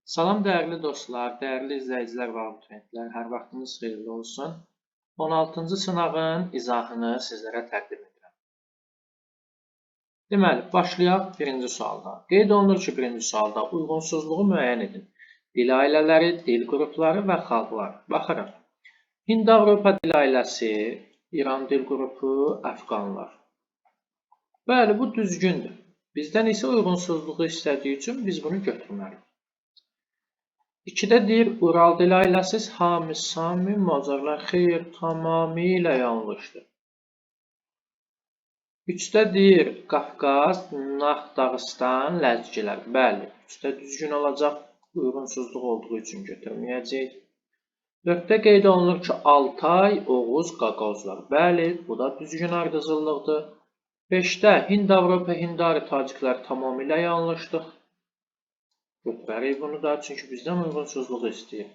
Salam dəyərli dostlar, dəyərli izləyicilər və abituriyentlər, hər vaxtınız xeyirli olsun. 16-cı sınavın izahını sizlərə təqdim edirəm. Deməli, başlayaq birinci sualdan. Qeyd olunur ki, birinci sualda uyğunsuzluğu müəyyən edin. Dil ailələri, dil qrupları və xalqlar. Baxırıq. Hind-Avropa dil ailəsi, İran dil qrupu, Əfqanlar. Bəli, bu düzgündür. Bizdən isə uyğunsuzluğu istədiyi üçün biz bunu götürməliyik. 2-də deyir, Ural dil ailəsi, Sami, Sami, Macarlar. Xeyr, tamamilə yanlışdır. 3-də deyir, Qafqaz, Naxçıvan, Dağıstan, Ləzgilər. Bəli, 3-də düzgün olacaq, uyğunsuzluq olduğu üçün götürməyəcək. 4-də qeyd olunur ki, Altay, Oğuz, Qaqozlar. Bəli, bu da düzgün ardıcıllıqdır. 5-də Hind-Avropa, Hindari, Taciklər tamamilə yanlışdır. Götürərik bunu da, çünki bizdən uyğunsuzluq istəyir.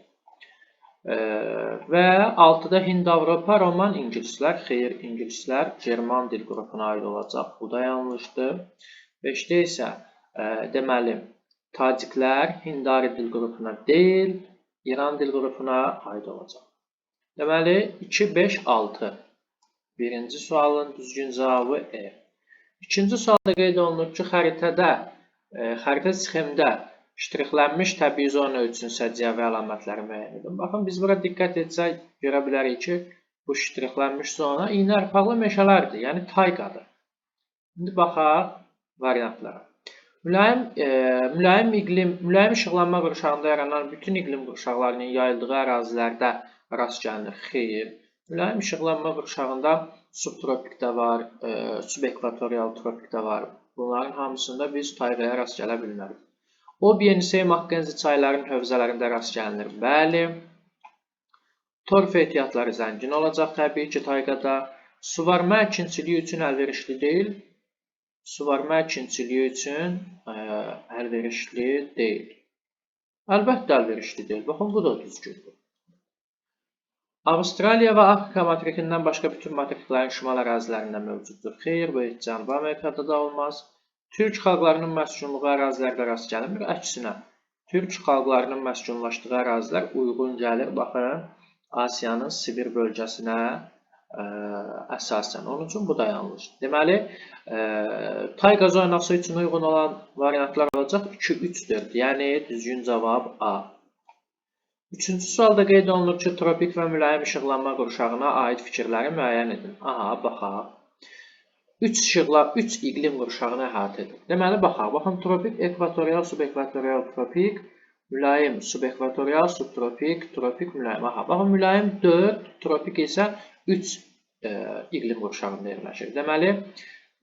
Və 6-da Hind-Avropa, Roman, İngilislər. Xeyr, İngilislər German dil qrupuna aid olacaq. Bu da yanlışdır. 5-də isə deməli, Taciklər Hindari dil qrupuna deyil, İran dil qrupuna aid olacaq. Deməli, 2, 5, 6. Birinci sualın düzgün cavabı E. İkinci sualda qeyd olunur ki, xəritə sxemdə ştrixlənmiş təbii zona üçün səciyyəvi əlamətləri müəyyən edin. Baxın, biz bura diqqət etsək, görə bilərik ki, bu ştrixlənmiş zona iynə-yarpaqlı meşələrdir, yəni tayqadır. İndi baxaq variantlara. Mülayim işıqlanma qurşağında yaranan bütün iqlim qurşaqlarının yayıldığı ərazilərdə rast gəlinir. Xeyr. Mülayim işıqlanma qurşağında subtropikdə var, subekvatorial tropikdə var. Bunların hamısında biz tayqaya rast gələ bilmərik. Obi, Yenisey, Makkenzi çaylarının hövzələrində rast gəlinir. Bəli. Torf ehtiyatları zəngin olacaq təbii ki, tayqada. Suvarma əkinçiliyi üçün əlverişli deyil. Suvarma əkinçiliyi üçün əlverişli deyil. Əlbəttə əlverişli deyil. Baxın, bu da düzgündür. Avstraliya və Afrika materikindən başqa bütün materiklərin şimal ərazilərində mövcuddur. Xeyr, bu heç Cənubi Amerikada da olmaz. Türk xalqlarının məskunluğu ərazilərdə rast gəlinmir. Əksinə, Türk xalqlarının məskunlaşdığı ərazilər uyğun gəlir. Baxın, Asiyanın Sibir bölgəsinə əsasən. Onun üçün bu da yanlışdır. Deməli, tayqa zonası üçün uyğun olan variantlar olacaq 2, 3, 4. Yəni, düzgün cavab A. Üçüncü sualda qeyd olunur ki, tropik və mülayim işıqlanma qurşağına aid fikirləri müəyyən edin. Aha, baxaq. 3 iqlim qurşağını əhatə edir. Deməli, baxaq. Baxın, tropik, ekvatorial, subekvatorial, tropik, mülayim, subekvatorial, subtropik, tropik, mülayim. Aha, baxın, mülayim 4, tropik isə 3 iqlim qurşağında yerləşir. Deməli,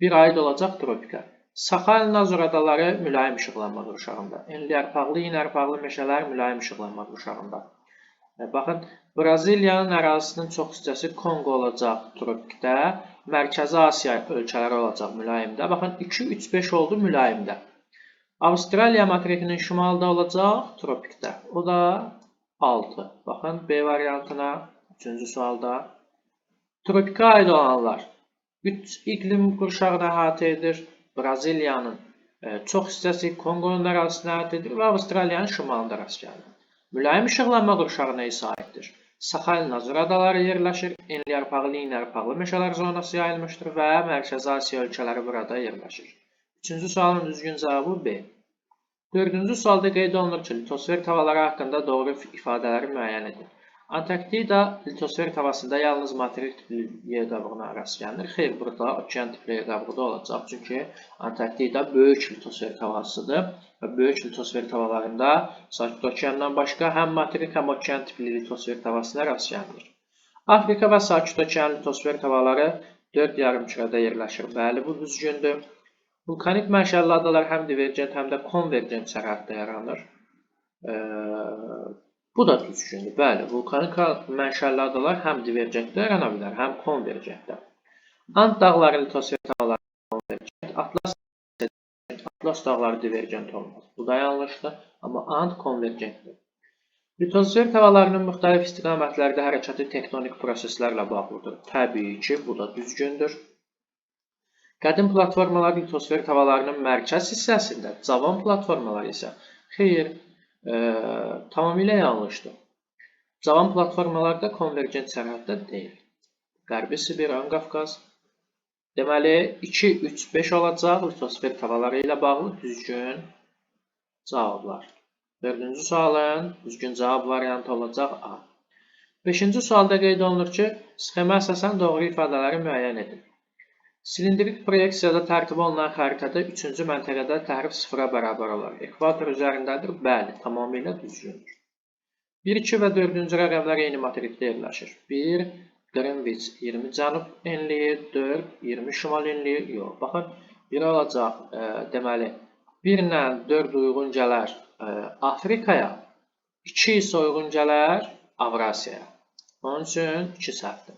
bir aid olacaq tropikə. Saxalin Azur adaları mülayim işıqlanma qurşağında. Enliyarpaqlı, iynəyarpaqlı meşələr mülayim işıqlanma qurşağında. Baxın, Braziliyanın ərazisinin çox hissəsi Konqo olacaq tropikdə, Mərkəzi Asiya ölkələri olacaq mülayimdə. Baxın, 2, 3, 5 oldu mülayimdə. Avstraliya materikinin şimalda olacaq tropikdə. O da 6. Baxın, B variantına 3-cü sualda. Tropikə aid olanlar 3 iqlim qurşağını əhatə edir. Braziliyanın çox hissəsi Konqonun ərazisinə əhatə edir və Avstraliyanın şimalında rast gəlir. Mülayim işıqlanma qurşağına isə aiddir. Saxalin Azur adaları yerləşir, enliyarpaqlı, iynəyarpaqlı meşələr zonası yayılmışdır və Mərkəzi Asiya ölkələri burada yerləşir. 3-cü sualın düzgün cavabı B. 4-cü sualda qeyd olunur ki, litosfer tavaları haqqında doğru ifadələri müəyyən edin. Antarktida litosfer tavasında yalnız materik tipli yer qabığına rast gəlinir. Xeyr, burada okean tipli yer qabığı olacaq. Çünki Antarktida böyük litosfer tavasıdır və böyük litosfer tavalarında Sakit okeandan başqa həm materik, həm okean tipli litosfer tavasına rast gəlinir. Afrika və Sakit okean litosfer tavaları 4 yarımkürədə yerləşir. Bəli, bu düzgündür. Vulkanik mənşəli adalar həm divergent, həm də konvergent sərhəddə yaranır. Bu da düzgündür. Bəli, vulkanik mənşəli adalar həm divergentdə yarana bilər, həm konvergentdə. Ant dağları litosfer tavaları konvergent, Atlas dağları divergent olmaz. Bu da yanlışdır, amma Ant konvergentdir. Litosfer tavalarının müxtəlif istiqamətlərdə hərəkəti tektonik proseslərlə bağlıdır. Təbii ki, bu da düzgündür. Qədim platformalar litosfer tavalarının mərkəz hissəsində, cavan platformalar isə xeyr, Tamamilə yanlışdır. Cavan platformalarda konvergent sərhəddə deyil. Qərbi Sibir, Ön Qafqaz. Deməli, 2, 3, 5 olacaq litosfer tavaları ilə bağlı düzgün cavablar. 4-cü sualın düzgün cavab variantı olacaq A. 5-ci sualda qeyd olunur ki, sxemə əsasən doğru ifadələri müəyyən edin. Silindrik proyeksiyada tərtib olunan xəritədə 3-cü məntəqədə təhrif 0-a bərabər olar. Ekvator üzərindədir. Bəli, tamamilə düzgündür. 1, 2 və 4-cü rəqəmlər eyni materikdə yerləşir. 1, Greenwich 20 cənub enliyi, 4, 20 şimal enliyi. Yox, baxın, 1 olacaq, deməli, 1 ilə 4 uyğun gələr Afrikaya, 2 isə uyğun gələr Avrasiyaya. Onun üçün 2 səhvdir.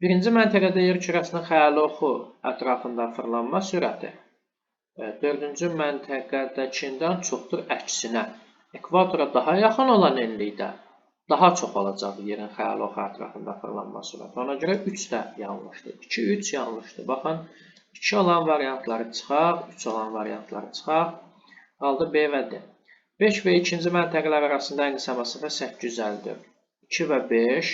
Birinci məntəqədə yer kürəsinin xəyali oxu ətrafında fırlanma sürəti 4-cü məntəqədəkindən çoxdur əksinə. Ekvatora daha yaxın olan enlikdə daha çox olacaq yerin xəyali oxu ətrafında fırlanma sürəti. Ona görə 3 də yanlışdır. 2, 3 yanlışdır. Baxın, 2 olan variantları çıxaq, 3 olan variantları çıxaq. Qaldı B və D. 5 və 2-ci məntəqələr arasında ən qısa məsafə 854. 2 və 5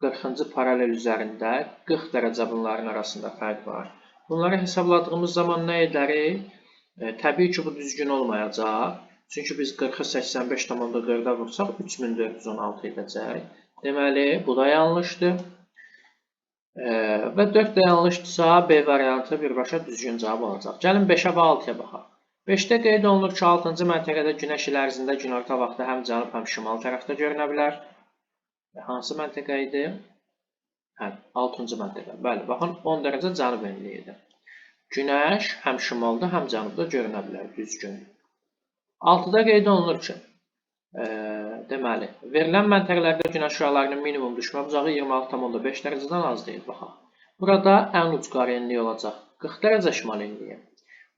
40-cı paralel üzərində 40 dərəcə bunların arasında fərq var. Bunları hesabladığımız zaman nə edərik? Təbii ki, bu düzgün olmayacaq. Çünki biz 40-ı 85,4-ə vursaq 3416 edəcək. Deməli, bu da yanlışdır. Və 4 də yanlışdırsa, B variantı birbaşa düzgün cavab olacaq. Gəlin 5-ə və 6-ya baxaq. 5-də qeyd olunur ki, 6-cı məntəqədə günəş il ərzində günorta vaxtı həm cənub, həm şimal tərəfdə görünə bilər. Hansı məntəqə idi? 6-cı məntəqə. Bəli, baxın, 10 dərəcə cənub enliyidir. Günəş həm şimalda, həm cənubda görünə bilər, düzgün. 6-da qeyd olunur ki, deməli, verilən məntəqələrdə günəş şüalarının minimum düşmə bucağı 26,5 dərəcədən az deyil. Baxın, burada ən uc qarı enliyi olacaq 40 dərəcə şimal enliyi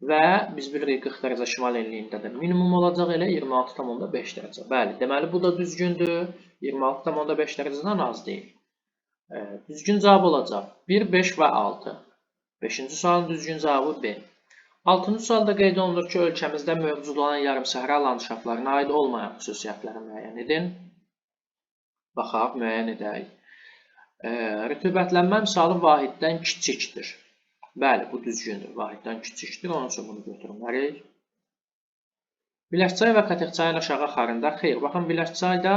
və biz bilirik 40 dərəcə şimal enliyində də minimum olacaq elə 26,5 dərəcə. Bəli, deməli, bu da düzgündür. 26,5 dərəcədən az deyil. Düzgün cavab olacaq 1, 5 və 6. 5-ci sualın düzgün cavabı B. 6-cı sualda qeyd olunur ki, ölkəmizdə mövcud olan yarımsəhra landşaftlarına aid olmayan xüsusiyyətləri müəyyən edin. Baxaq, müəyyən edək. Rütubətlənmə misalı vahiddən kiçikdir. Bəli, bu düzgündür. Vahiddən kiçikdir, onun üçün bunu götürməliyik. Biləşçay və Katexçayın aşağı xarında xeyr. Baxın, Biləşçayda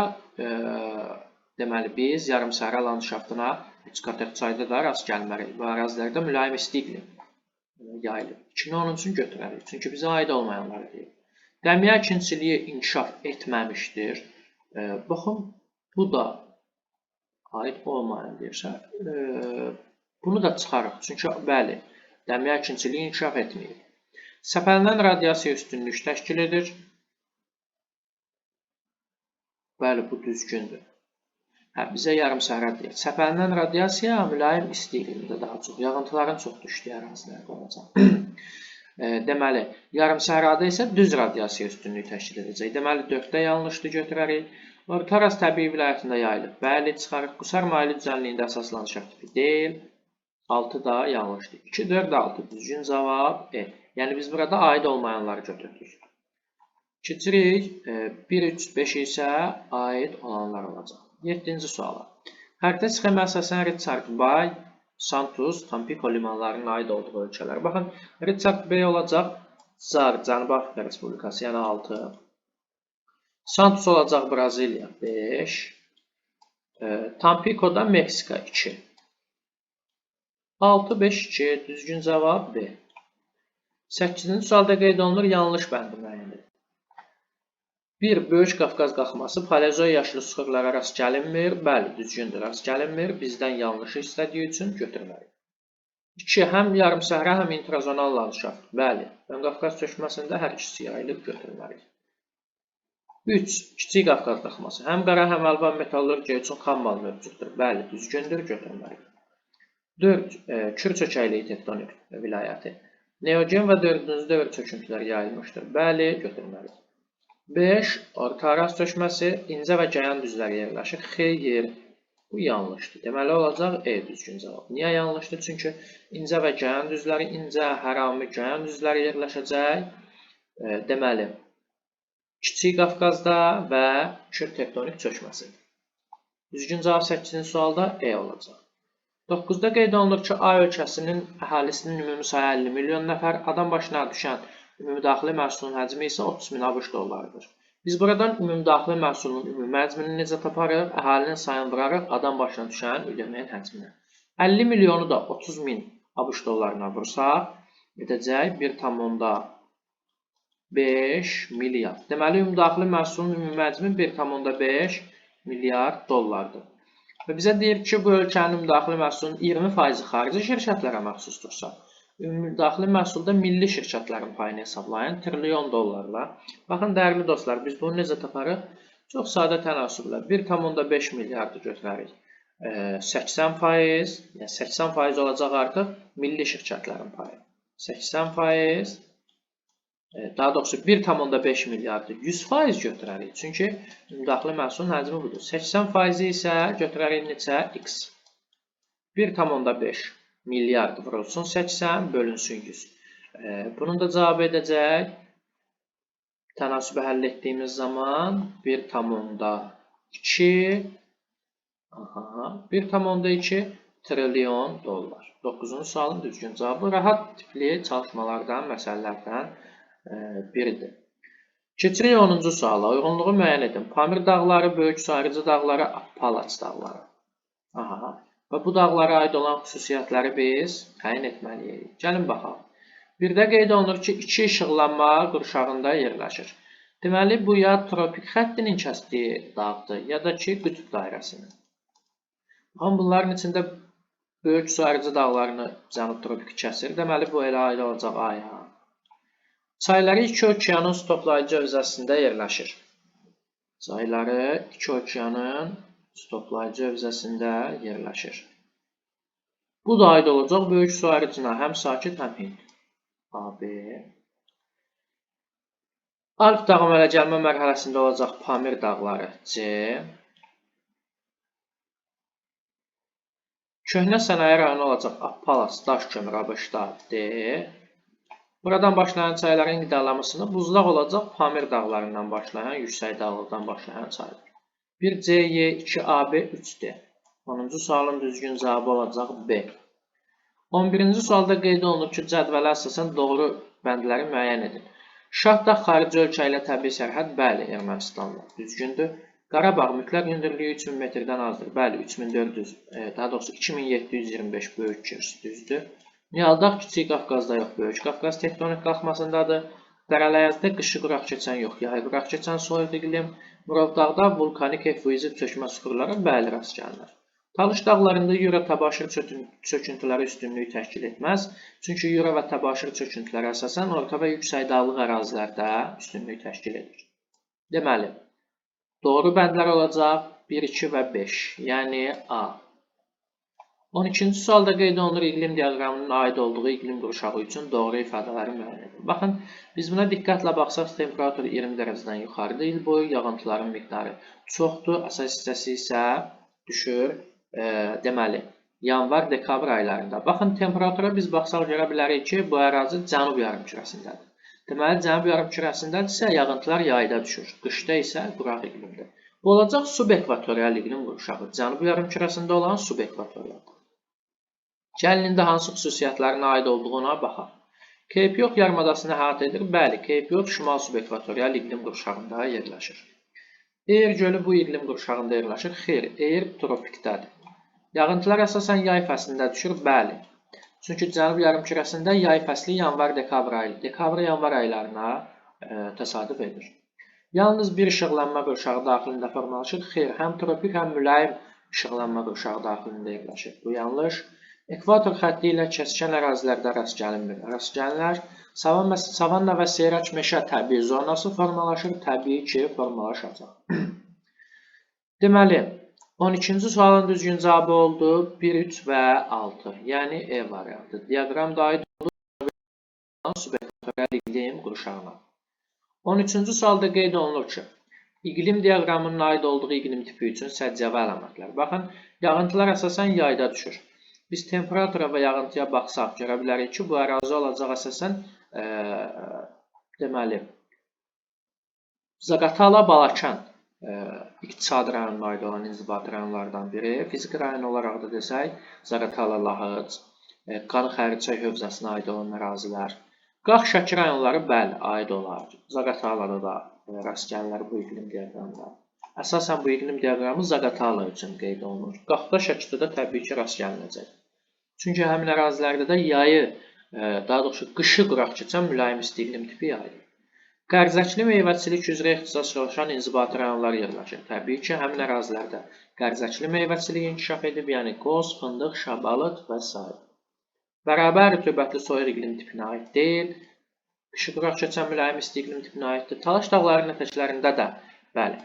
deməli, biz yarımsəhra landşaftına Katexçayda da rast gəlməliyik. Bu ərazilərdə mülayim isti iqlim yayılır. 2-ni onun üçün götürərik. Çünki bizə aid olmayanları deyil. Dəmiya əkinçiliyi inkişaf etməmişdir. Baxın, bu da aid olmayan deyirsə. Bunu da çıxarıq. Çünki, bəli, dəmiya əkinçiliyi inkişaf etməyib. Səpələnən radiasiya üstünlük təşkil edir. Bəli, bu düzgündür. Bizə yarımsəhra deyir. Səpələnən radiasiya mülayim isti iqlimdə daha çox, yağıntıların çox düşdüyü ərazilərdə olacaq. Deməli, yarımsəhrada isə düz radiasiya üstünlük təşkil edəcək. Deməli, 4-də yanlışdır götürərik. Orta Araz təbii vilayətində yayılıb. Bəli, çıxarıq. Qusar maili düzənliyində əsas landşaft tipi deyil. 6 da yanlışdır. 2, 4, 6. Düzgün cavab E. Yəni, biz burada aid olmayanları götürdük. Keçirik. 1, 3, 5 isə aid olanlar olacaq. 7-ci suala. Xəritə sxemə əsasən Richard Bay, Santos, Tampico limanlarının aid olduğu ölkələr. Baxın, Richard Bay olacaq Zar, Cənubi Afrika Respublikası, yəni 6. Santos olacaq Braziliya, 5. Tampico'da Meksika, 2. 6, 5, 2. Düzgün cavab B. 8-ci sualda qeyd olunur, yanlış bəndi müəyyən edilir. 1. Böyük Qafqaz qalxması Paleozoy yaşlı süxurlara rast gəlinmir. Bəli, düzgündür, rast gəlinmir. Bizdən yanlışı istədiyi üçün götürməliyik. 2. Həm yarımsəhra, həm intrazonal landşaft. Bəli, Ön Qafqaz çökməsində hər ikisi yayılıb götürməliyik. 3. Kiçik Qafqaz qalxması. Həm qara, həm əlvan metallurgiya üçün xammal mövcuddur. Bəli, düzgündür, götürməliyik. 4. Kür çökəkliyi tektonik vilayəti. Neogen və 4-cü dövr çöküntüləri yayılmışdır. Bəli, götürməliyik. 5. Orta Araz çökməsi incə və gəyan düzləri yerləşir. Xeyr, bu yanlışdır. Deməli, olacaq E düzgün cavab. Niyə yanlışdır? Çünki incə və gəyan düzləri, incə, hərami, gəyan düzləri yerləşəcək. Deməli, Kiçik Qafqazda və Kür tektonik çökməsi. Düzgün cavab 8-ci sualda E olacaq. 9-da qeyd olunur ki, A ölkəsinin əhalisinin ümumi sayı 50 milyon nəfər, adam başına düşən ümumi daxili məhsulun həcmi isə 30 min ABŞ dollarıdır. Biz buradan ümumi daxili məhsulun ümumi həcmini necə taparıq? Əhalinin sayını vurarıq adam başına düşən ödəməyin həcminə. 50 milyonu da 30 min ABŞ dollarına vursaq, edəcək 1,5 milyard. Deməli, ümumdaxili məhsulun ümumi həcmi 1,5 milyard dollardır. Və bizə deyir ki, bu ölkənin ümumdaxili məhsulun 20% xarici şirkətlərə məxsusdursa, ümumdaxili məhsulda milli şirkətlərin payını hesablayın trilyon dollarla. Baxın, dəyərli dostlar, biz bunu necə taparıq? Çox sadə tənasüblə 1,5 milyardı götürərik. 80%, yəni 80% olacaq artıq milli şirkətlərin payı. 80%, daha doğrusu 1,5 milyardı 100% götürərik. Çünki ümumdaxili məhsulun həcmi budur. 80% isə götürərik neçə? X. 1,5 milyard vurulsun 80 bölünsün 100. Bunun da cavabı edəcək. Tənasübü həll etdiyimiz zaman 1,2 trilyon dollar. 9-cu sualın düzgün cavabı rahat tipli çalışmalardan, məsələlərdən biridir. Keçirik 10-cu suala. Uyğunluğu müəyyən edin. Pamir dağları, Böyük Su Ayrıcı dağları, Appalaç dağları. Və bu dağlara aid olan xüsusiyyətləri biz təyin etməliyik. Gəlin baxaq. Birdə qeyd olunur ki, 2 işıqlanma qurşağında yerləşir. Deməli, bu ya tropik xəttinin kəsdiyi dağdır, ya da ki, qütb dairəsinin. Baxın, bunların içində Böyük Su Ayrıcı dağlarını cənub tropiki kəsir. Deməli, bu elə aid olacaq Aya. Çayları iki okeanın su toplayıcı hövzəsində yerləşir. Çayları iki okeanın su toplayıcı hövzəsində yerləşir. Bu da aid olacaq Böyük Su Ayrıcına, həm sakit, həm Hind. AB. Alp dağı əmələ gəlmə mərhələsində olacaq Pamir dağları. C. Köhnə sənaye rayonu olacaq Appalaç, Daş kömür, ABŞ-da. D. Buradan başlayan çayların qidalanmasında buzlaq olacaq Pamir dağlarından başlayan, yüksək dağlıqdan başlayan çaylar. 1C, Y, 2AB, 3D. 10-cu sualın düzgün cavabı olacaq B. 11-ci sualda qeyd olunur ki, cədvələ əsasən doğru bəndləri müəyyən edin. Şahdağ xarici ölkə ilə təbii sərhəd, bəli, Ermənistanla. Düzgündür. Qarabağ mütləq hündürlüyü 3000 metrdən azdır. Bəli, 2400, daha doğrusu 2725 böyük Kür, düzdür. Niyaldağ Kiçik Qafqazda yox, Böyük Qafqaz tektonik qalxmasındadır. Qərələyazda qışı quraq keçən yox, yayı quraq keçən soyuq iqlim. Murovdağda vulkanik effuziv çökmə süxurları, bəli, rast gəlinir. Talış dağlarında Yura təbaşir çöküntüləri üstünlüyü təşkil etməz. Çünki Yura və təbaşir çöküntüləri əsasən orta və yüksək dağlıq ərazilərdə üstünlük təşkil edir. Deməli, doğru bəndlər olacaq 1, 2 və 5, yəni A. 12-ci sualda qeyd olunur iqlim diaqramının aid olduğu iqlim qurşağı üçün doğru ifadələri müəyyən edin. Baxın, biz buna diqqətlə baxsaq, temperatur 20 dərəcədən yuxarıda il boyu, yağıntıların miqdarı çoxdur, əsas hissəsi isə düşür. Deməli, yanvar-dekabr aylarında. Baxın, temperatura biz baxsaq görə bilərik ki, bu ərazi cənub yarımkürəsindədir. Deməli, cənub yarımkürəsindədirsə, yağıntılar yayda düşür, qışda isə quraq iqlimdir. Bu olacaq subekvatorial iqlim qurşağı, cənub yarımkürəsində olan subekvatorial. Gəlin indi hansı xüsusiyyətlərin aid olduğuna baxaq. Cape York yarımadasını əhatə edir. Bəli, Cape York şimal subekvatorial iqlim qurşağında yerləşir. Eir gölü bu iqlim qurşağında yerləşir. Xeyr, Eir tropikdədir. Yağıntılar əsasən yay fəslində düşür. Bəli. Çünki cənub yarımkürəsində yay fəsli dekabr-yanvar aylarına təsadüf edir. Yalnız bir işıqlanma qurşağı daxilində formalaşır. Xeyr, həm tropik, həm mülayim işıqlanma qurşağı daxilində yerləşir. Bu yanlış. Ekvator xətti ilə kəskin ərazilərdə rast gəlinmir. Rast gəlinlər, savanna və seyrək meşə təbii zonası formalaşır. Təbii ki, formalaşacaq. Deməli, 12-ci sualın düzgün cavabı oldu 1, 3 və 6. Yəni E variantı. Diaqramda aid olduğu subekvatorial iqlim qurşağına. 13-cü sualda qeyd olunur ki, iqlim diaqramının aid olduğu iqlim tipi üçün səciyyəvi əlamətlər. Baxın, yağıntılar əsasən yayda düşür. Biz temperatura və yağıntıya baxsaq, görə bilərik ki, bu ərazi olacaq əsasən, deməli, Zaqatala, Balakən iqtisadi rayonuna aid olan inzibati rayonlardan biri. Fiziki rayon olaraq da desək, Zaqatala, Lahıc, Qarı Xərçay hövzəsinə aid olan ərazilər. Qax Şəki rayonları bəli, aid olar. Zaqatalada da rast gəlinir bu iqlim diaqramına. Əsasən bu iqlim diaqramı Zaqatala üçün qeyd olunur. Qaxda, Şəkidə də təbii ki, rast gəlinəcək. Çünki həmin ərazilərdə də yayı, daha doğrusu qışı quraq keçən mülayim isti iqlim tipi yayılır. Qərzəkli meyvəçilik üzrə ixtisas çalışan inzibati rayonlar yerləşir. Təbii ki, həmin ərazilərdə qərzəkli meyvəçilik inkişaf edib, yəni qoz, fındıq, şabalıd və s. Bərabər rütubətli soyuq iqlim tipinə aid deyil. Qışı quraq keçən mülayim isti iqlim tipinə aiddir. Talaş dağlarının ətəklərində də bəli,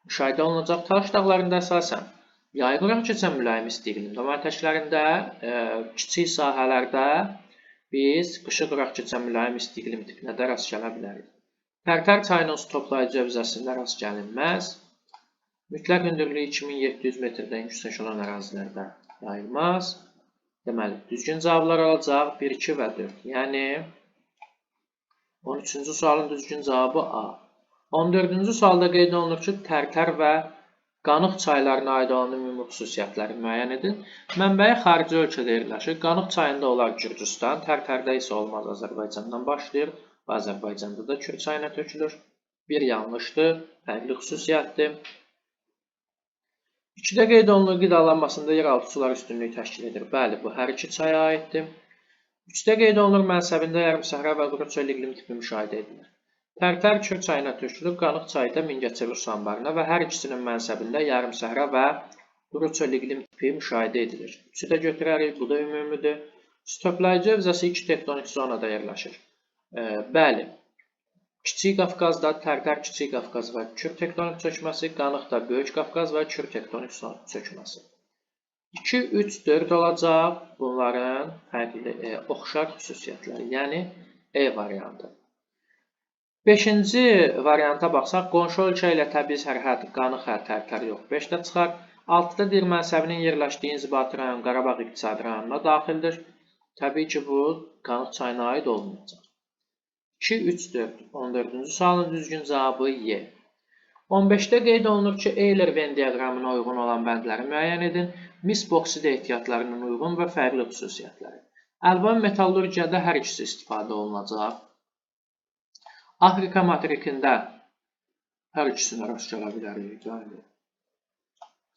müşahidə olunacaq. Talaş dağlarında əsasən yayı quraq keçən mülayim isti iqlimdə, amma ətəklərində kiçik sahələrdə biz qışı quraq keçən mülayim isti iqlim tipinə də rast gələ bilərik. Tərtər çayının su toplayıcı hövzəsində rast gəlinməz. Mütləq hündürlüyü 2700 metrdən yüksək olan ərazilərdə yayılmaz. Deməli, düzgün cavablar olacaq 1, 2 və 4. Yəni 13-cü sualın düzgün cavabı A. 14-cü sualda qeyd olunur ki, Tərtər və Qanıq çaylarına aid olan ümumi xüsusiyyətləri müəyyən edin. Mənbəyi xarici ölkədə yerləşir. Qanıq çayında olar Gürcüstan, Tərtərdə isə olmaz Azərbaycandan başlayır və Azərbaycanda da Kür çayına tökülür. Bir yanlışdır, fərqli xüsusiyyətdir. 2-də qeyd olunur qidalanmasında yeraltı sular üstünlük təşkil edir. Bəli, bu hər iki çaya aiddir. 3-də qeyd olunur mənsəbində yarımsəhra və quru çöl iqlim tipi müşahidə edilir. Tərtər Kür çayına tökülür, Qanıq çayı da Mingəçevir su anbarına və hər ikisinin mənsəbində yarımsəhra və quru çöl iqlim tipi müşahidə edilir. 3-ü də götürərik, bu da ümumidir. Su toplayıcı hövzəsi 2 tektonik zonada yerləşir. Bəli, Kiçik Qafqazda Tərtər Kiçik Qafqaz və Kür tektonik çökməsi, Qanıqda Böyük Qafqaz və Kür tektonik çökməsi. 2, 3, 4 olacaq bunların fərqli oxşar xüsusiyyətləri, yəni E variantı. 5-ci varianta baxsaq, qonşu ölkə ilə təbii sərhəd Qanıq, Tərtər yox, 5-də çıxar. 6-da deyir mənsəbinin yerləşdiyi inzibati rayon Qarabağ iqtisadi rayonuna daxildir. Təbii ki, bu Qanıq çayına aid olmayacaq. 2, 3, 4. 14-cü sualın düzgün cavabı Y. 15-də qeyd olunur ki, Euler-Venn diaqramına uyğun olan bəndləri müəyyən edin. Mis boksidə ehtiyatlarının uyğun və fərqli xüsusiyyətləri. Əlvan metallurgiyada hər ikisi istifadə olunacaq. Afrika materikində hər ikisinə rast gələ bilərik.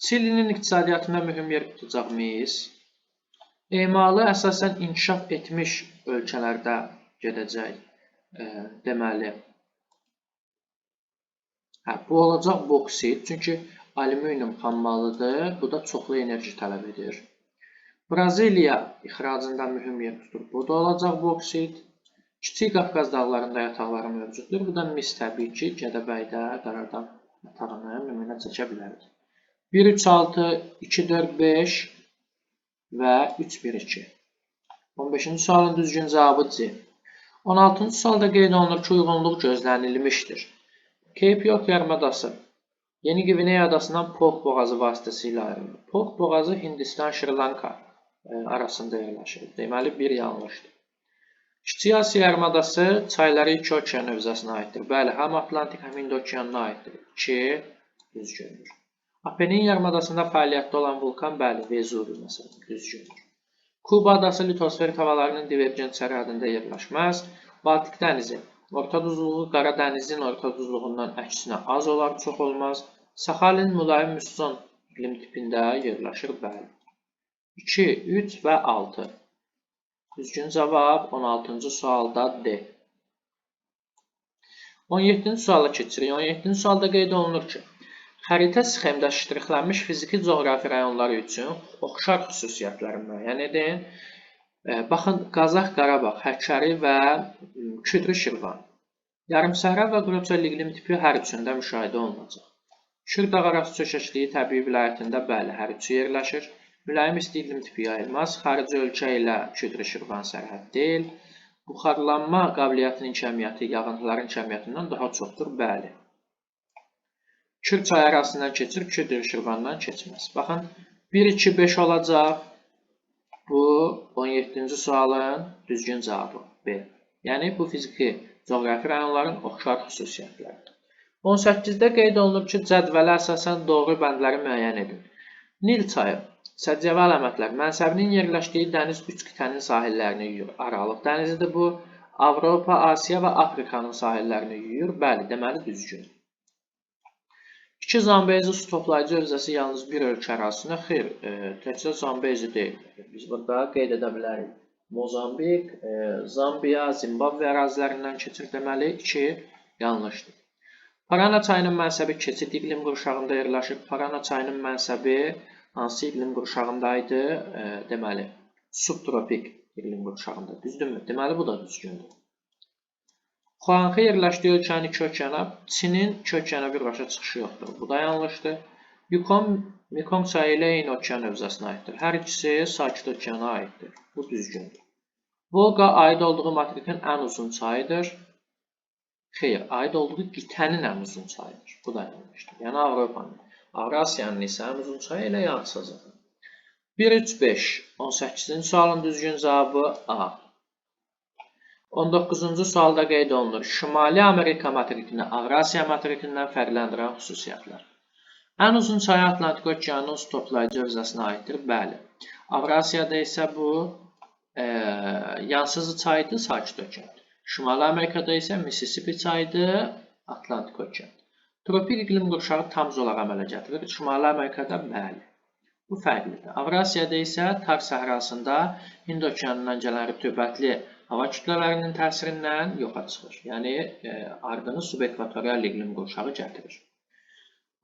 Çilinin iqtisadiyyatında mühüm yer tutacaq mis. Emalı əsasən inkişaf etmiş ölkələrdə gedəcək. Deməli, bu olacaq boksit, çünki alüminium xammalıdır, bu da çoxlu enerji tələb edir. Braziliya ixracında mühüm yer tutur, bu da olacaq boksit. Kiçik Qafqaz dağlarında yataqları mövcuddur, bu da mis təbii ki, Gədəbəydə, Qaradağ yatağını nümunə çəkə bilərik. 1, 3, 6, 2, 4, 5 və 3, 1, 2. 15-ci sualın düzgün cavabı C. 16-cı sualda qeyd olunur ki, uyğunluq gözlənilmişdir. Cape York yarımadası Yeni Gvineya adasından Pok boğazı vasitəsilə ayrılır. Pok boğazı Hindistan, Şri-Lanka arasında yerləşir. Deməli, bir yanlışdır. Kiçik Asiya yarımadası çayları iki okean hövzəsinə aiddir. Bəli, həm Atlantik, həm Hind okeanına aiddir. 2 düzgündür. Apenin yarımadasında fəaliyyətdə olan vulkan, bəli, Vezuvi məsələn, düzgündür. Kuba adası litosfer havalarının divergent sərhədində yerləşməz. Baltik dənizi orta duzluğu Qara dənizin orta duzluğundan əksinə az olar, çox olmaz. Saxalin mülayim müsson iqlim tipində yerləşir, bəli. 2, 3 və 6. Düzgün cavab 16-cı sualda D. 17-ci suala keçirik. 17-ci sualda qeyd olunur ki, xəritə sxemdə ştrixlənmiş fiziki coğrafi rayonları üçün oxşar xüsusiyyətləri müəyyən edin. Baxın, Qazax, Qarabağ, Həkəri və Küdrü Şirvan. Yarımsəhra və quru çöl iqlim tipi hər üçündə müşahidə olunacaq. Kür dağarası çökəkliyi təbii vilayətində bəli, hər üçü yerləşir. Mülayim isti iqlim tipi yayılmaz. Xarici ölkə ilə Küdrü Şirvan sərhəd deyil. Buxarlanma qabiliyyətinin kəmiyyəti yağıntıların kəmiyyətindən daha çoxdur, bəli. Kür çayı arasından keçir, Küdrü Şirvandan keçməz. Baxın, 1, 2, 5 olacaq. Bu 17-ci sualın düzgün cavabı B. Yəni, bu fiziki coğrafi rayonların oxşar xüsusiyyətləridir. 18-də qeyd olunur ki, cədvələ əsasən doğru bəndləri müəyyən edin. Nil çayı, səciyyəvi əlamətlər, mənsəbinin yerləşdiyi dəniz 3 qitənin sahillərini yuyur. Aralıq dənizidir bu. Avropa, Asiya və Afrikanın sahillərini yuyur. Bəli, deməli düzgün. 2 Zambezi su toplayıcı hövzəsi yalnız bir ölkə ərazisinə xeyr, təkcə Zambezi deyil. Biz burada qeyd edə bilərik. Mozambik, Zambiya, Zimbabve ərazilərindən keçir. Deməli 2 yanlışdır. Parana çayının mənsəbi keçid iqlim qurşağında yerləşir. Parana çayının mənsəbi hansı iqlim qurşağındaydı? Deməli, subtropik iqlim qurşağında. Düzdürmü? Deməli, bu da düzgündür. Xuanxə yerləşdiyi ölkənin iki okeana, Çinin iki okeana birbaşa çıxışı yoxdur. Bu da yanlışdır. Yukon, Mekong çayı ilə eyni okean hövzəsinə aiddir. Hər ikisi Sakit okeana aiddir. Bu düzgündür. Volqa aid olduğu materikin ən uzun çayıdır. Xeyr, aid olduğu qitənin ən uzun çayıdır. Bu da yanlışdır. Yəni Avropanın. Avrasiyanın isə ən uzun çayı ilə yansıdır. 1-3-5. 18-ci sualın düzgün cavabı A. 19-cu sualda qeyd olunur. Şimali Amerika materikini Avrasiya materikindən fərqləndirən xüsusiyyətlər. Ən uzun çayı Atlantik okeanının su toplayıcı hövzəsinə aiddir. Bəli. Avrasiyada isə bu yansızı çaydır, Sakit okean. Şimali Amerikada isə Mississippi çayıdır, Atlantik okean. Tropik iqlim qurşağı tam zolaq əmələ gətirir. Şimali Amerikada bəli. Bu fərqlidir. Avrasiyada isə Tar səhrasında Hind okeanından gələn rütubətli hava kütlələrinin təsirindən yoxa çıxır. Yəni, ardını subekvatorial iqlim qurşağı gətirir.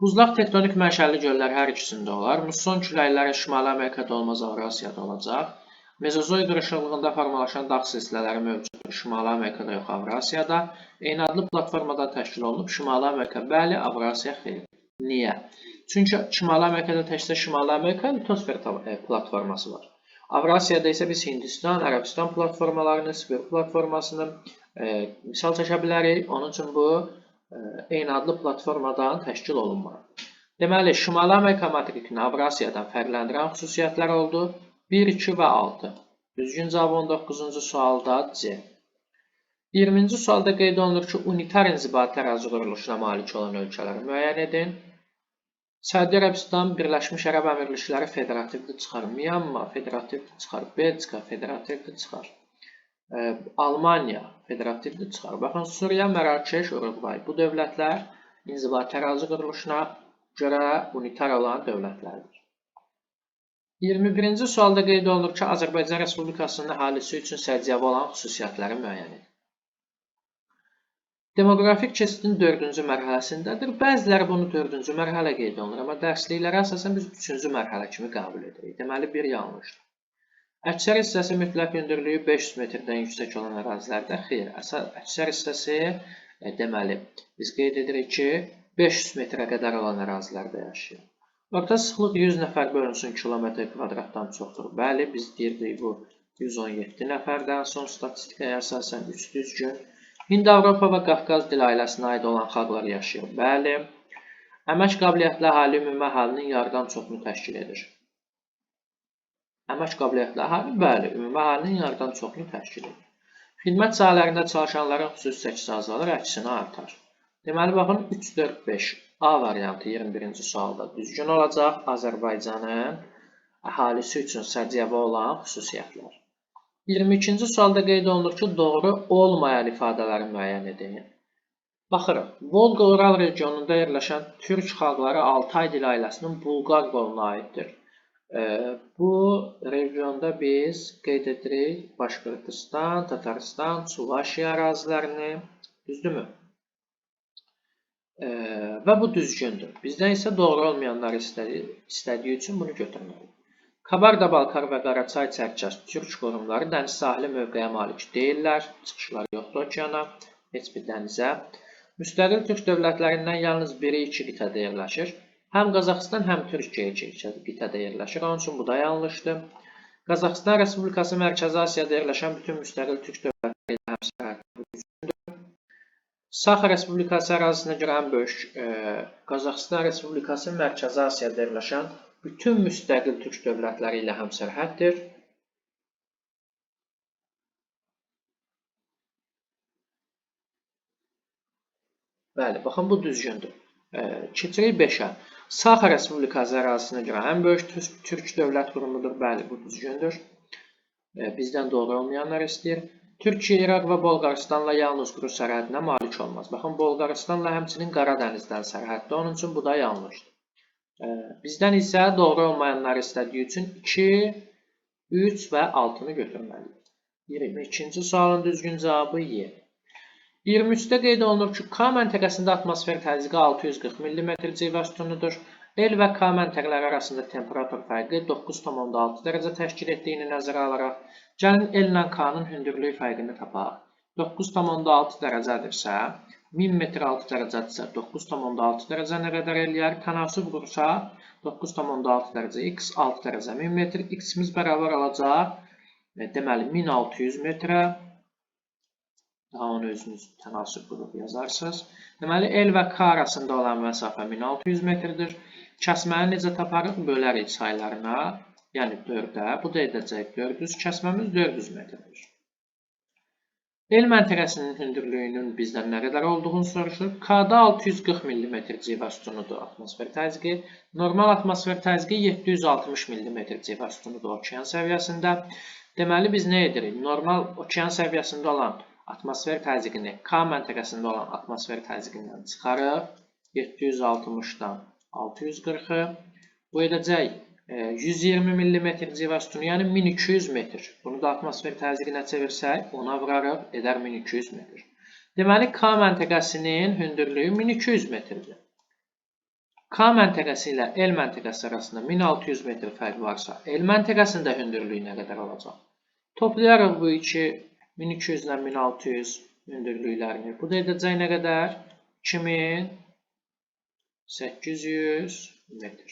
Buzlaq tektonik mənşəli göllər hər ikisində olar. Musson küləkləri Şimali Amerikada olmaz, Avrasiyada olacaq. Mezozoy qırışıqlığında formalaşan dağ silsilələri mövcuddur. Şimali Amerikada yox, Avrasiyada. Eyni adlı platformadan təşkil olunub. Şimali Amerika bəli, Avrasiya xeyr. Niyə? Çünki Şimali Amerikada təkcə Şimali Amerika litosfer platforması var. Avrasiyada isə biz Hindistan, Ərəbistan platformalarını, Sibir platformasını misal çəkə bilərik. Onun üçün bu eyni adlı platformadan təşkil olunmalı. Deməli, Şimali Amerika materikini Avrasiyadan fərqləndirən xüsusiyyətlər oldu. 1, 2 və 6. Düzgün cavab 19-cu sualda C. 20-ci sualda qeyd olunur ki, unitar inzibati ərazi quruluşuna malik olan ölkələri müəyyən edin. Səudiyyə Ərəbistan, Birləşmiş Ərəb Əmirlikləri federativdir çıxar. Myanma federativdir çıxar. Belçika federativdir çıxar. Almaniya federativdir çıxar. Baxın, Suriya, Mərakeş, Uruqvay. Bu dövlətlər inzibati ərazi quruluşuna görə unitar olan dövlətlərdir. 21-ci sualda qeyd olunur ki, Azərbaycan Respublikasının əhalisi üçün səciyyəvi olan xüsusiyyətləri müəyyən edin. Demoqrafik keçidin 4-cü mərhələsindədir. Bəziləri bunu 4-cü mərhələ qeyd olunur, amma dərsliklərə əsasən biz 3-cü mərhələ kimi qəbul edirik. Deməli, bir yanlışdır. Əksər hissəsi mütləq hündürlüyü 500 metrdən yüksək olan ərazilərdə xeyr. Əksər hissəsi, deməli, biz qeyd edirik ki, 500 metrə qədər olan ərazilərdə yaşayır. Orta sıxlıq 100 nəfər bölünsün kilometr kvadratdan çoxdur. Bəli, biz deyirdik bu 117 nəfərdən son statistikaya əsasən 3 düzgün. Hind-Avropa və Qafqaz dil ailəsinə aid olan xalqlar yaşayır. Bəli. Əmək qabiliyyətli əhali ümumi əhalinin yarıdan çoxunu təşkil edir. Əmək qabiliyyətli əhali, bəli, ümumi əhalinin yarıdan çoxunu təşkil edir. Xidmət sahələrində çalışanların xüsusi çəkisi azalır, əksinə artar. Deməli, baxın, 3, 4, 5. A variantı 21-ci sualda düzgün olacaq. Azərbaycanın əhalisi üçün səciyyəvi olan xüsusiyyətlər. 22-ci sualda qeyd olunur ki, doğru olmayan ifadələri müəyyən edin. Baxırıq, Volqa-Ural regionunda yerləşən türk xalqları Altay dil ailəsinin Bulqar qoluna aiddir. Bu regionda biz qeyd edirik Başqırtıstan, Tataristan, Çuvaşiya ərazilərini, düzdürmü? Və bu düzgündür. Bizdən isə doğru olmayanları istədiyi üçün bunu götürməliyik. Kabarda-Balkar və Qaraçay Çərkəz türk qurumları dəniz sahili mövqeyə malik deyirlər. Çıxışlar yoxdur okeana, heç bir dənizə. Müstəqil türk dövlətlərindən yalnız biri 2 qitədə yerləşir. Həm Qazaxıstan, həm Türkiyə 2 qitədə yerləşir. Onun üçün bu da yanlışdır. Qazaxıstan Respublikası Mərkəzi Asiyada yerləşən bütün müstəqil türk dövlətləri ilə həmsərhəddir. Saxa Respublikası ərazisinə görə ən böyük Qazaxıstan Respublikası Mərkəzi Asiyada yerləşən bütün müstəqil türk dövlətləri ilə həmsərhəddir. Bəli, baxın bu düzgündür. Keçirik 5-ə. Saxa Respublikası ərazisinə görə ən böyük türk dövlət qurumudur. Bəli, bu düzgündür. Bizdən doğru olmayanlar istəyir. Türkiyə, İraq və Bolqarıstanla yalnız quru sərhədinə malik olmaz. Baxın, Bolqarıstanla həmçinin Qara dənizdən sərhəddə, onun üçün bu da yanlışdır. Bizdən isə doğru olmayanları istədiyi üçün 2, 3 və 6-nı götürməliyik. 22-ci sualın düzgün cavabı Y. 23-də qeyd olunur ki, K məntəqəsində atmosfer təzyiqi 640 mm civə sütunudur. L və K məntəqələri arasında temperatur fərqi 9,6 dərəcə təşkil etdiyini nəzərə alaraq, gəlin L ilə K-nın hündürlük fərqini tapaq. 9,6 dərəcədirsə, 1000 metr 6 dərəcədirsə, 9,6 dərəcə nə qədər eləyər? Tənasüb qursa, 9,6 dərəcə x, 6 dərəcə 1000 metr, x-imiz bərabər olacaq. Deməli, 1600 metrə, daha onu özünüz tənasüb qrup yazarsınız. Deməli, L və K arasında olan məsafə 1600 metrdir. Kəsməni necə taparıq? Bölərik saylarına, yəni 4-ə. Bu da edəcək 400. Kəsməmiz 400 metrdir. L məntəqəsinin hündürlüyünün bizdən nə qədər olduğunu soruşur. K-da 640 mm civə sütunudur atmosfer təzyiqi. Normal atmosfer təzyiqi 760 mm civə sütunudur okean səviyyəsində. Deməli, biz nə edirik? Normal okean səviyyəsində olan atmosfer təzyiqini K məntəqəsində olan atmosfer təzyiqindən çıxarıq. 760-dan 640-ı. Bu edəcək 120 mm civə sütunu, yəni 1200 metr. Bunu da atmosfer təzyiqinə çevirsək, ona vurarıq, edər 1200 metr. Deməli, K məntəqəsinin hündürlüyü 1200 metrdir. K məntəqəsi ilə L məntəqəsi arasında 1600 metr fərq varsa, L məntəqəsində hündürlüyü nə qədər olacaq? Toplayarıq bu iki 1200 ilə 1600 hündürlüklərini. Bu da edəcək nə qədər? 2800 metr.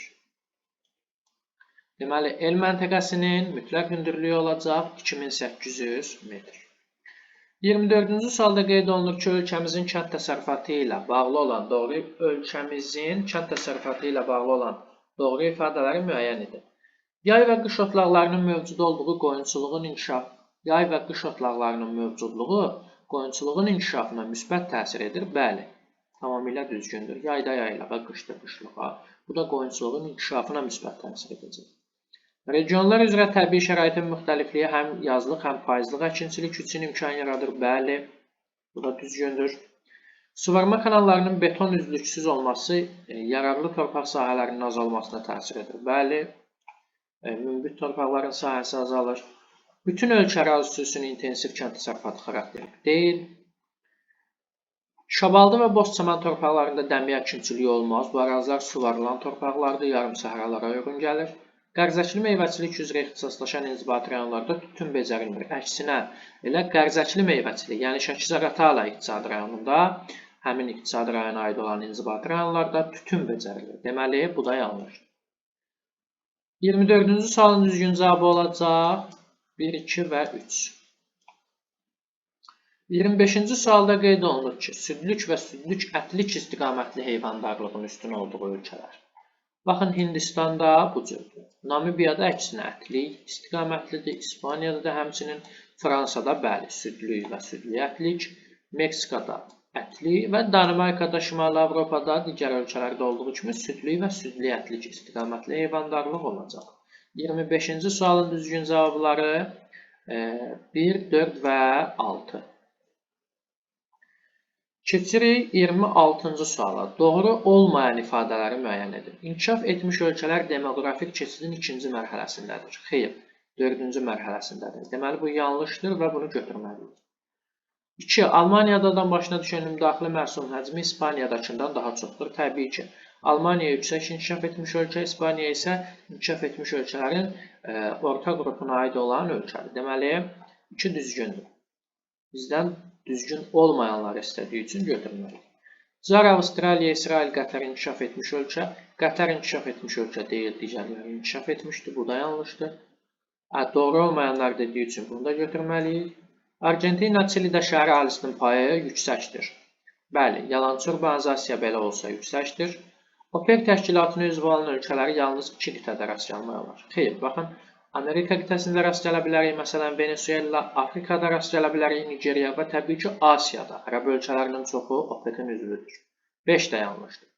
Deməli, L məntəqəsinin mütləq hündürlüyü olacaq 2800 metr. 24-cü sualda qeyd olunur ki, ölkəmizin kənd təsərrüfatı ilə bağlı olan doğru ifadələri müəyyən edin. Yay və qış otlaqlarının mövcud olduğu qoyunçuluğun inkişafına müsbət təsir edir. Bəli, tamamilə düzgündür. Yayda yaylığa, qışda qışlığa. Bu da qoyunçuluğun inkişafına müsbət təsir edəcək. Regionlar üzrə təbii şəraitin müxtəlifliyi həm yazlıq, həm payızlıq əkinçilik üçün imkan yaradır. Bəli, bu da düzgündür. Suvarma kanallarının beton üzlüksüz olması yararlı torpaq sahələrinin azalmasına təsir edir. Bəli, münbit torpaqların sahəsi azalır. Bütün ölkə ərazisi üçün intensiv kənd təsərrüfatı xarakterli deyil. Şabaldı və Bozçaman torpaqlarında dəmi əkinçiliyi olmaz. Bu ərazilər suvarılan torpaqlardır, yarım səhralara uyğun gəlir. Qərzəkli meyvəçilik üzrə ixtisaslaşan inzibati rayonlarda tütün becərilmir. Əksinə, elə qərzəkli meyvəçilik, yəni Şəki-Zaqatala iqtisadi rayonunda, həmin iqtisadi rayona aid olan inzibati rayonlarda tütün becərilir. Deməli, bu da yanlışdır. 24-cü sualın düzgün cavabı olacaq 1, 2 və 3. 25-ci sualda qeyd olunur ki, südlük və südlük ətlik istiqamətli heyvandarlığın üstün olduğu ölkələr. Baxın, Hindistanda bu cürdür. Namibiyada əksinə ətlik istiqamətlidir. İspaniyada da həmçinin, Fransada bəli, südlük və südlü ətlik. Meksikada ətlik və Danimarkada, Şimali Avropada, digər ölkələrdə olduğu kimi südlük və südlü ətlik istiqamətli heyvandarlıq olacaq. 25-ci sualın düzgün cavabları 1, 4 və 6. Keçirik 26-cı suala. Doğru olmayan ifadələri müəyyən edin. İnkişaf etmiş ölkələr demoqrafik keçidin 2-ci mərhələsindədir. Xeyr, 4-cü mərhələsindədir. Deməli, bu yanlışdır və bunu götürməliyik. 2. Almaniyadadan başına düşən ümumdaxili məhsulun həcmi İspaniyadakından daha çoxdur. Təbii ki, Almaniya yüksək inkişaf etmiş ölkə, İspaniya isə inkişaf etmiş ölkələrin orta qrupuna aid olan ölkədir. Deməli, 2 düzgündür. Bizdən düzgün olmayanları istədiyi üçün götürməliyik. Car, Avstraliya, İsrail, Qətər inkişaf etmiş ölkə. Qətər inkişaf etmiş ölkə deyil, digərləri inkişaf etmişdir. Bu da yanlışdır. Doğru olmayanlar dediyi üçün bunu da götürməliyik. Argentina, Çilidə şəhər əhalisinin payı yüksəkdir. Bəli, yalançı urbanizasiya belə olsa yüksəkdir. OPEC təşkilatına üzv olan ölkələri yalnız 2 qitədə rast gəlmək olar. Xeyr, baxın. Amerika qitəsində rast gələ bilərik, məsələn, Venezuela, Afrikada rast gələ bilərik, Nigeriya və təbii ki, Asiyada. Ərəb ölkələrinin çoxu OPEC-in üzvüdür. 5 də yanlışdır.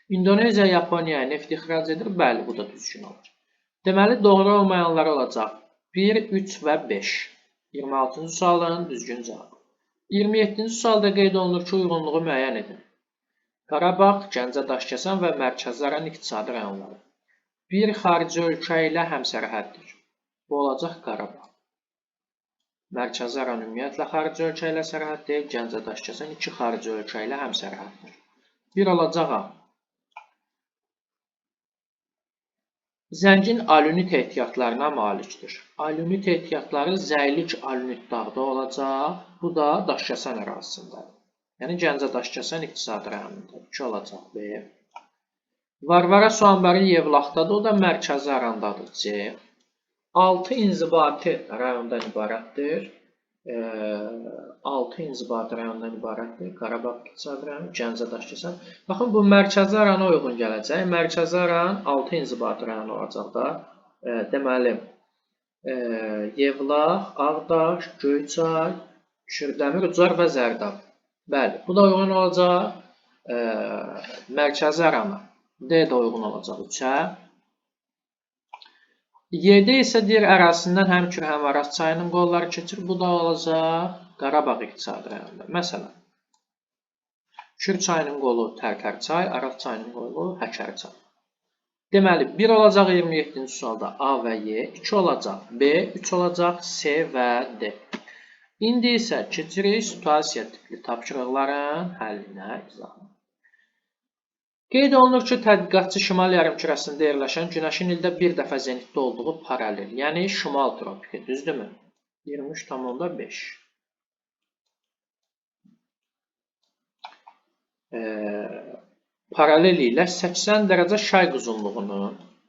İndoneziya Yaponiyaya neft ixrac edir. Bəli, bu da düzgün olur. Deməli, doğru olmayanlar olacaq 1, 3 və 5. 26-cı sualın düzgün cavabı. 27-ci sualda qeyd olunur ki, uyğunluğu müəyyən edin. Qarabağ, Gəncə, Daşkəsən və Mərkəzi Aran iqtisadi rayonları. Bir xarici ölkə ilə həmsərhəddir. Bu olacaq Qarabağ. Mərkəzi Aran ümumiyyətlə xarici ölkə ilə sərhəd deyil. Gəncə, Daşkəsən 2 xarici ölkə ilə həmsərhəddir. 1 olacaq A. Zəngin alunit ehtiyatlarına malikdir. Alunit ehtiyatları zəylik alunit dağda olacaq. Bu da Daşkəsən ərazisindədir. Yəni Gəncə Daşkəsən iqtisadi rayonundadır. 2 olacaq B. Varvara su anbarı Yevlaxdadır. O da Mərkəzi Arandadır. C. 6 inzibati rayondan ibarətdir. 6 inzibati rayondan ibarətdir. Qarabağ iqtisadi rayon, Gəncə, Daşkəsən. Baxın, bu Mərkəzi Arana uyğun gələcək. Mərkəzi Aran 6 inzibati rayon olacaq da. Deməli, Yevlax, Ağdaş, Göyçay, Kürdəmir, Ucar və Zərdab. Bəli, bu da uyğun olacaq Mərkəzi Arana. D də uyğun olacaq 3-ə. 7 isə deyir ərazisindən həm Kür, həm Araz çayının qolları keçir. Bu da olacaq Qarabağ iqtisadi rayonunda. Məsələn, Kür çayının qolu Tərtər çay, Araz çayının qolu Həkəri çay. Deməli, 1 olacaq 27-ci sualda A və Y, 2 olacaq B, 3 olacaq C və D. İndi isə keçirik situasiya tipli tapşırıqların həllinə, izahına. Qeyd olunur ki, tədqiqatçı şimal yarımkürəsində yerləşən Günəşin ildə bir dəfə zenitdə olduğu paralel, yəni şimal tropiki, düzdürmü? 23,5. Paralel ilə 80 dərəcə şayq uzunluğunu,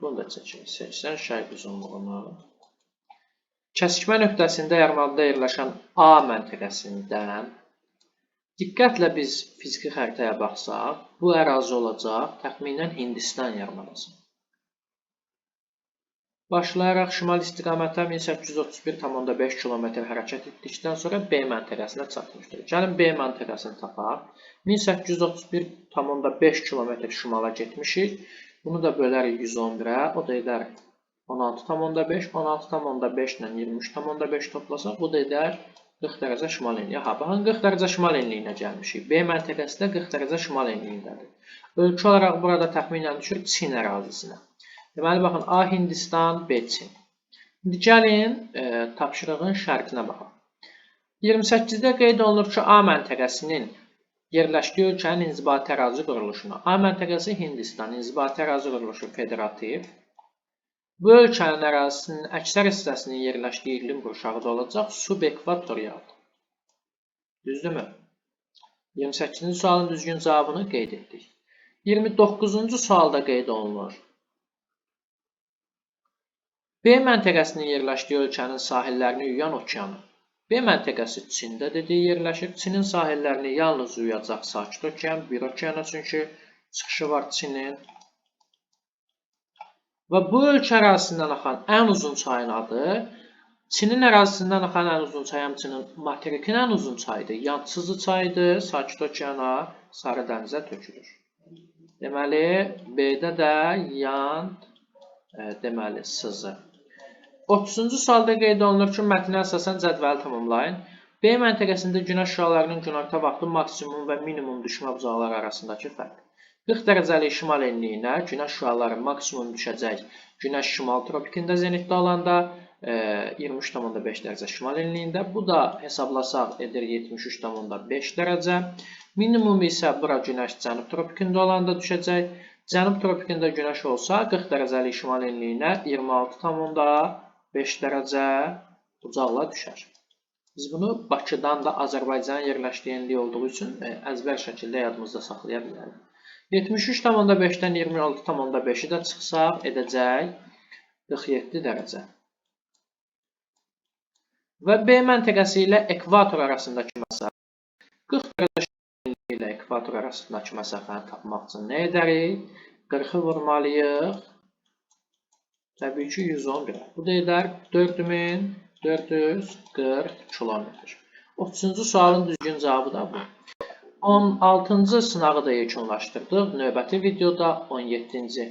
bunu da çəkirik, 80 şayq uzunluğunu, kəsikmə nöqtəsində yarımadada yerləşən A məntəqəsindən, diqqətlə biz fiziki xəritəyə baxsaq, bu ərazi olacaq təxminən Hindistan yarımadası. Başlayaraq şimal istiqamətə 1831,5 km hərəkət etdikdən sonra B məntəqəsinə çatmışdır. Gəlin B məntəqəsini tapaq. 1831,5 km şimala getmişik. Bunu da bölərik 111-ə, o da edər 16,5, 16,5 ilə 23,5 toplasaq, bu da edər 40 dərəcə şimal enliyi. Baxın, 40 dərəcə şimal enliyinə gəlmişik. B məntəqəsi də 40 dərəcə şimal enliyindədir. Ölkə olaraq burada təxminən düşür Çin ərazisinə. Deməli, baxın, A Hindistan, B Çin. İndi gəlin, tapşırığın şərtinə baxaq. 28-də qeyd olunur ki, A məntəqəsinin yerləşdiyi ölkənin inzibati ərazi quruluşuna. A məntəqəsi Hindistan, inzibati ərazi quruluşu federativ. Bu ölkənin ərazisinin əksər hissəsinin yerləşdiyi iqlim qurşağı da olacaq subekvatorialdır. Düzdürmü? 28-ci sualın düzgün cavabını qeyd etdik. 29-cu sualda qeyd olunur. B məntəqəsinin yerləşdiyi ölkənin sahillərini yuyan okeanı. B məntəqəsi Çində dediyi yerləşir. Çinin sahillərini yalnız yuyacaq Sakit okean, bir okeana, çünki çıxışı var Çinin. Və bu ölkə ərazisindən axan ən uzun çayın adı, Çinin ərazisindən axan ən uzun çay, həmçinin materikin ən uzun çayıdır. Yançızı çayıdır, Sakit okeana, Sarı dənizə tökülür. Deməli, B-də də yan, deməli, sızı. 30-cu sualda qeyd olunur ki, mətnə əsasən cədvəli tamamlayın. B məntəqəsində günəş şüalarının günorta vaxtı maksimum və minimum düşmə bucaqları arasındakı fərq. 40 dərəcəlik şimal enliyinə günəş şüaları maksimum düşəcək günəş şimal tropikində zenitdə olanda 23,5 dərəcə şimal enliyində. Bu da hesablasaq edir 73,5 dərəcə. Minimum isə bura günəş cənub tropikində olanda düşəcək. Cənub tropikində günəş olsa 40 dərəcəlik şimal enliyinə 26,5 dərəcə bucaqla düşər. Biz bunu Bakıdan da Azərbaycanın yerləşdiyi enliyi olduğu üçün əzbər şəkildə yadımızda saxlaya bilərik. 73,5-dən 26,5-i də çıxsaq edəcək 47 dərəcə. Və B məntəqəsi ilə ekvator arasındakı məsafə 40 dərəcə ilə ekvator arasındakı məsafəni tapmaq üçün nə edərik? 40-ı vurmalıyıq. Təbii ki 111. Bu da edər 4440 km. 30-cu sualın düzgün cavabı da bu. 16-cı sınağı da yekunlaşdırdıq. Növbəti videoda 17-ci.